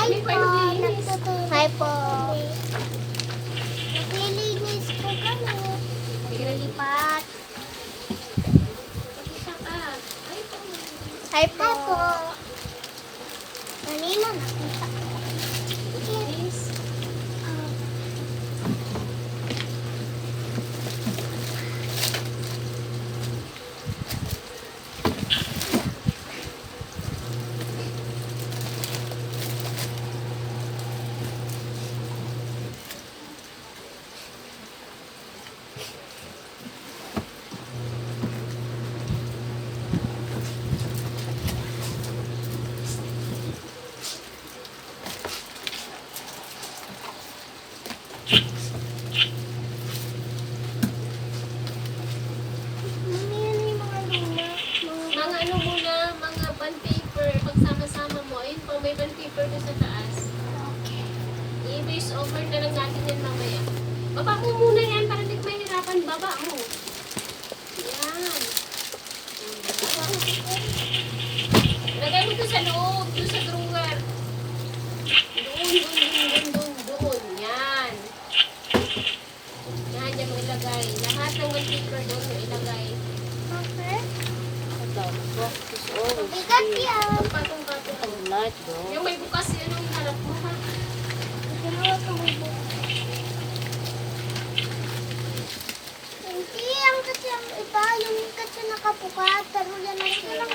Hi po. Hi po. Naglilinis po kami. Naglilipat. Hi po. Hi po. Kanina nakita ko. Yes. Mga ano muna, mga bond paper, pagsama-sama mo, ayun po, may bond paper ko sa taas. I-base over na lang natin yan mamaya. Baba mo muna yan para hindi ka mahirapan. Baba mo. Yan. Baba. Lagay mo ito sa loob, doon sa drawer. Doon. Yan. Yan, yan mo ilagay. Lahat ng bond paper doon mo ilagay. Okay. Oh, Bigat yan. Patong-patong. light bro. Yung may bukas yun yung harap mo ha. Ginawa ko mo po. Hindi, ang kasi ang iba, yung kasi nakapukat, pero yan ang sila.